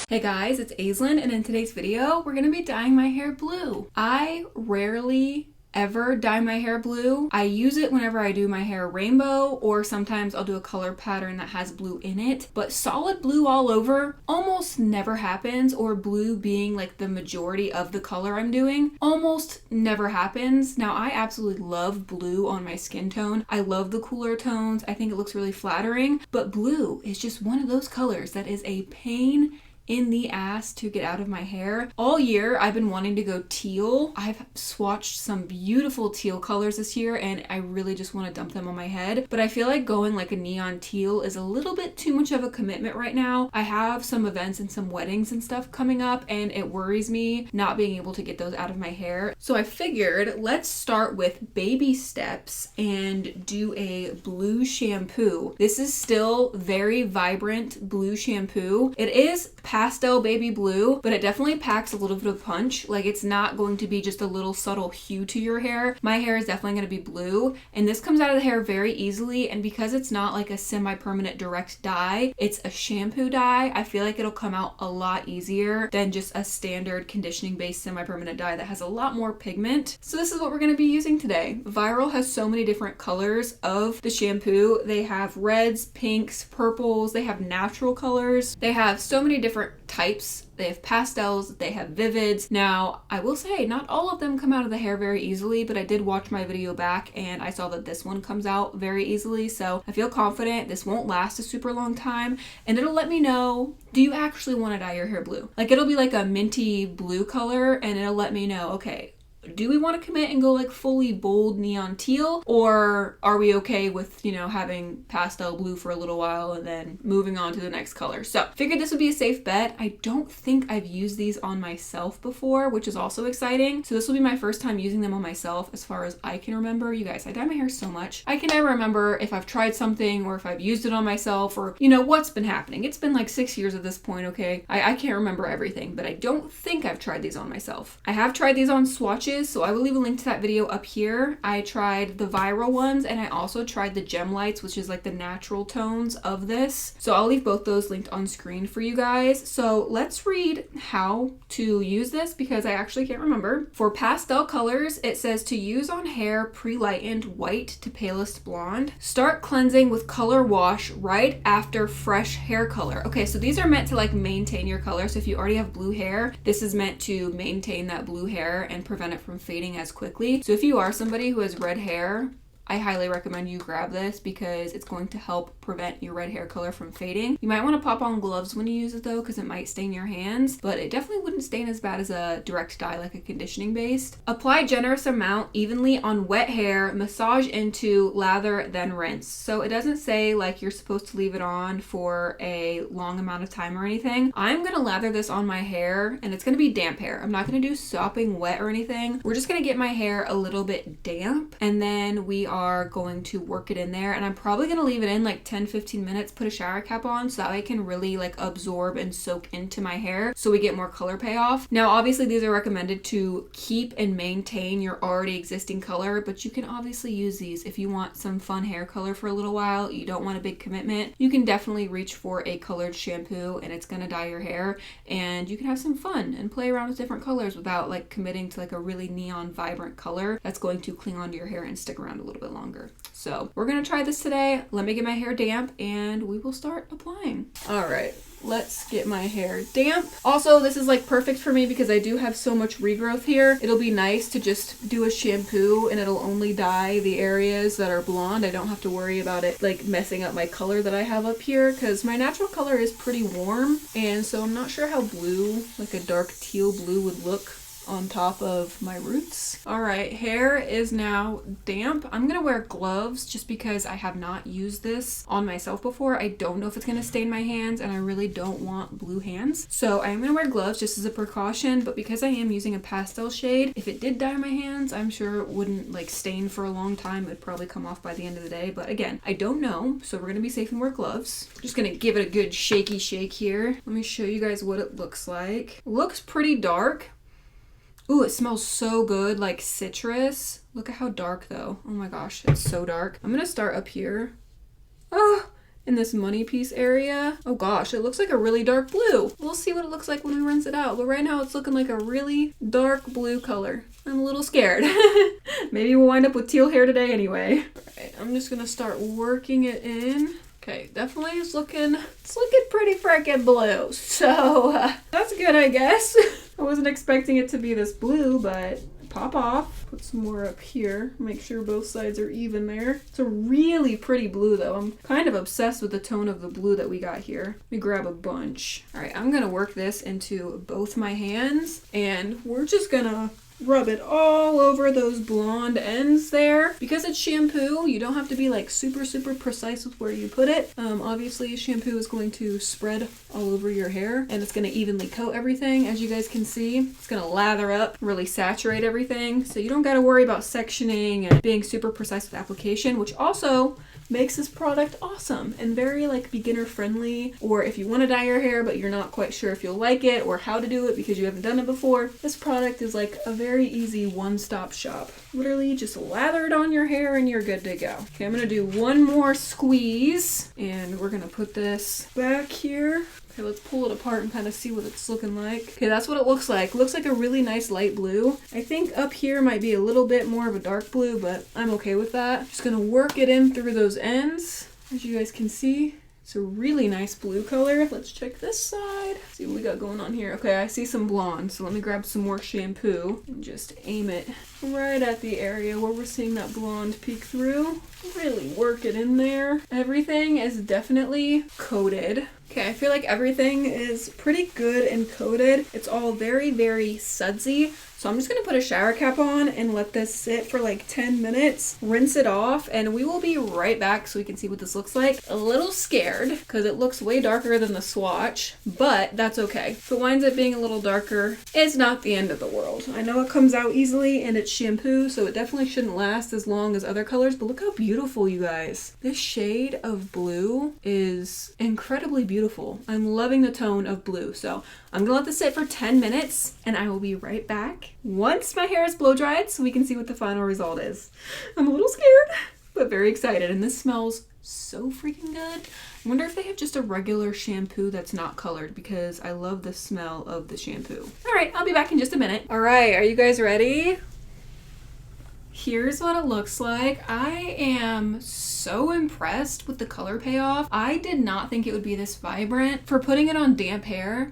Hey guys, it's Aislinn, and in today's video, we're gonna be dyeing my hair blue. I rarely ever dye my hair blue. I use it whenever I do my hair rainbow, or sometimes I'll do a color pattern that has blue in it, but solid blue all over almost never happens, or blue being like the majority of the color I'm doing almost never happens. Now, I absolutely love blue on my skin tone. I love the cooler tones. I think it looks really flattering, but blue is just one of those colors that is a pain in the ass to get out of my hair. All year I've been wanting to go teal. I've swatched some beautiful teal colors this year and I really just want to dump them on my head, but I feel like going like a neon teal is a little bit too much of a commitment right now. I have some events and some weddings and stuff coming up and it worries me not being able to get those out of my hair. So I figured let's start with baby steps and do a blue shampoo. This is still very vibrant blue shampoo. It is pastel baby blue, but it definitely packs a little bit of punch. Like, it's not going to be just a little subtle hue to your hair. My hair is definitely going to be blue, and this comes out of the hair very easily, and because it's not like a semi-permanent direct dye, it's a shampoo dye, I feel like it'll come out a lot easier than just a standard conditioning based semi-permanent dye that has a lot more pigment. So this is what we're going to be using today. Viral has so many different colors of the shampoo. They have reds, pinks, purples, they have natural colors, they have so many different types. They have pastels, they have vivids. Now, I will say not all of them come out of the hair very easily, but I did watch my video back and I saw that this one comes out very easily. So I feel confident this won't last a super long time, and it'll let me know, do you actually want to dye your hair blue? Like, it'll be like a minty blue color and it'll let me know, okay, do we want to commit and go like fully bold neon teal, or are we okay with, you know, having pastel blue for a little while and then moving on to the next color? So figured this would be a safe bet. I don't think I've used these on myself before, which is also exciting. So this will be my first time using them on myself as far as I can remember. You guys, I dye my hair so much. I can never remember if I've tried something or if I've used it on myself, or, you know, what's been happening. It's been like 6 years at this point, okay? I can't remember everything, but I don't think I've tried these on myself. I have tried these on swatches, so I will leave a link to that video up here. I tried the viral ones and I also tried the gem lights, which is like the natural tones of this. So I'll leave both those linked on screen for you guys. So let's read how to use this because I actually can't remember. For pastel colors, it says to use on hair pre-lightened white to palest blonde. Start cleansing with color wash right after fresh hair color. Okay, so these are meant to like maintain your color. So if you already have blue hair, this is meant to maintain that blue hair and prevent it from fading as quickly. So if you are somebody who has red hair, I highly recommend you grab this because it's going to help prevent your red hair color from fading. You might want to pop on gloves when you use it though, because it might stain your hands, but it definitely wouldn't stain as bad as a direct dye like a conditioning based. Apply generous amount evenly on wet hair, massage into, lather, then rinse. So it doesn't say like you're supposed to leave it on for a long amount of time or anything. I'm gonna lather this on my hair and it's gonna be damp hair. I'm not gonna do sopping wet or anything. We're just gonna get my hair a little bit damp and then we are going to work it in there, and I'm probably going to leave it in like 10-15 minutes, put a shower cap on so that I can really like absorb and soak into my hair so we get more color payoff. Now obviously these are recommended to keep and maintain your already existing color, but you can obviously use these if you want some fun hair color for a little while, you don't want a big commitment. You can definitely reach for a colored shampoo and it's going to dye your hair and you can have some fun and play around with different colors without like committing to like a really neon vibrant color that's going to cling onto your hair and stick around a little bit longer. So we're gonna try this today. Let me get my hair damp and we will start applying. All right, let's get my hair damp. Also, this is like perfect for me because I do have so much regrowth here. It'll be nice to just do a shampoo and it'll only dye the areas that are blonde. I don't have to worry about it like messing up my color that I have up here because my natural color is pretty warm, and so I'm not sure how blue, like a dark teal blue, would look on top of my roots. All right, hair is now damp. I'm gonna wear gloves just because I have not used this on myself before. I don't know if it's gonna stain my hands and I really don't want blue hands. So I am gonna wear gloves just as a precaution, but because I am using a pastel shade, if it did dye my hands, I'm sure it wouldn't like stain for a long time. It would probably come off by the end of the day, but again, I don't know. So we're gonna be safe and wear gloves. Just gonna give it a good shaky shake here. Let me show you guys what it looks like. It looks pretty dark. Ooh, it smells so good, like citrus. Look at how dark though. Oh my gosh, it's so dark. I'm gonna start up here. Oh, in this money piece area. Oh gosh, it looks like a really dark blue. We'll see what it looks like when we rinse it out. But right now it's looking like a really dark blue color. I'm a little scared. Maybe we'll wind up with teal hair today anyway. All right, I'm just gonna start working it in. Okay, definitely it's looking pretty freaking blue. So that's good, I guess. I wasn't expecting it to be this blue, but pop off. Put some more up here. Make sure both sides are even there. It's a really pretty blue though. I'm kind of obsessed with the tone of the blue that we got here. Let me grab a bunch. All right, I'm gonna work this into both my hands and we're just gonna rub it all over those blonde ends there. Because it's shampoo, you don't have to be like super precise with where you put it. Obviously shampoo is going to spread all over your hair and it's going to evenly coat everything. As you guys can see, it's going to lather up, really saturate everything. So you don't got to worry about sectioning and being super precise with application, which also makes this product awesome and very like beginner friendly. Or if you want to dye your hair but you're not quite sure if you'll like it or how to do it because you haven't done it before, this product is like a very easy one-stop shop. Literally just lather it on your hair and you're good to go. Okay, I'm gonna do one more squeeze and we're gonna put this back here. Okay, let's pull it apart and kind of see what it's looking like. Okay, that's what it looks like. Looks like a really nice light blue. I think up here might be a little bit more of a dark blue, but I'm okay with that. Just gonna work it in through those ends. As you guys can see, it's a really nice blue color. Let's check this side. See what we got going on here. Okay, I see some blonde, so let me grab some more shampoo and just aim it right at the area where we're seeing that blonde peek through. Really work it in there. Everything is definitely coated. Okay, I feel like everything is pretty good and coated. It's all very sudsy. So I'm just gonna put a shower cap on and let this sit for like 10 minutes, rinse it off, and we will be right back so we can see what this looks like. A little scared because it looks way darker than the swatch, but that's okay. If it winds up being a little darker, it's not the end of the world. I know it comes out easily and it's shampoo, so it definitely shouldn't last as long as other colors, but look how beautiful, you guys. This shade of blue is incredibly beautiful. I'm loving the tone of blue. So I'm gonna let this sit for 10 minutes and I will be right back once my hair is blow dried so we can see what the final result is. I'm a little scared, but very excited, and this smells so freaking good. I wonder if they have just a regular shampoo that's not colored because I love the smell of the shampoo. All right, I'll be back in just a minute. All right, are you guys ready? Here's what it looks like. I am so impressed with the color payoff. I did not think it would be this vibrant. For putting it on damp hair,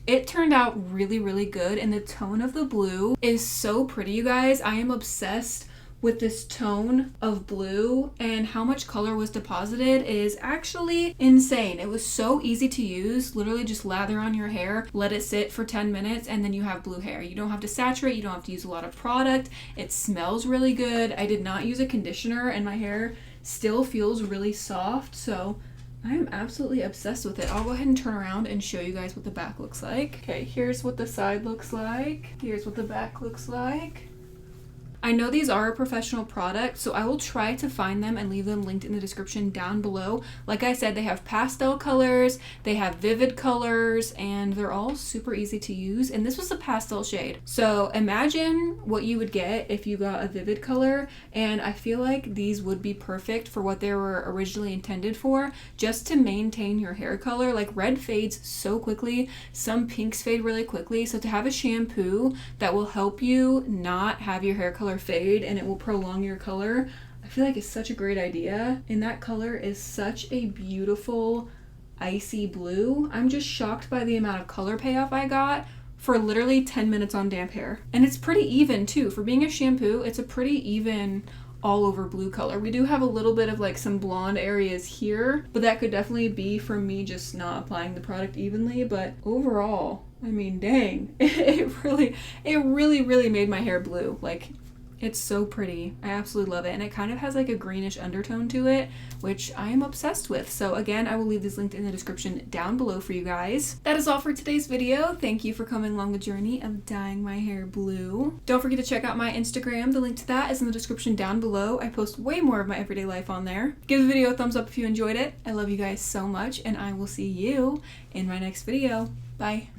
it turned out really good, and the tone of the blue is so pretty, you guys. I am obsessed with this tone of blue, and how much color was deposited is actually insane. It was so easy to use. Literally just lather on your hair, let it sit for 10 minutes, and then you have blue hair. You don't have to saturate, you don't have to use a lot of product. It smells really good. I did not use a conditioner and my hair still feels really soft, so I am absolutely obsessed with it. I'll go ahead and turn around and show you guys what the back looks like. Okay, here's what the side looks like. Here's what the back looks like. I know these are a professional product, so I will try to find them and leave them linked in the description down below. Like I said, they have pastel colors, they have vivid colors, and they're all super easy to use. And this was a pastel shade. So imagine what you would get if you got a vivid color, and I feel like these would be perfect for what they were originally intended for, just to maintain your hair color. Like red fades so quickly, some pinks fade really quickly, so to have a shampoo that will help you not have your hair color fade and it will prolong your color, I feel like it's such a great idea. And that color is such a beautiful icy blue. I'm just shocked by the amount of color payoff I got for literally 10 minutes on damp hair. And it's pretty even too. For being a shampoo, it's a pretty even all over blue color. We do have a little bit of like some blonde areas here, but that could definitely be from me just not applying the product evenly. But overall, I mean, dang, it really made my hair blue. Like, it's so pretty. I absolutely love it. And it kind of has like a greenish undertone to it, which I am obsessed with. So again, I will leave this linked in the description down below for you guys. That is all for today's video. Thank you for coming along the journey of dyeing my hair blue. Don't forget to check out my Instagram. The link to that is in the description down below. I post way more of my everyday life on there. Give the video a thumbs up if you enjoyed it. I love you guys so much, and I will see you in my next video. Bye.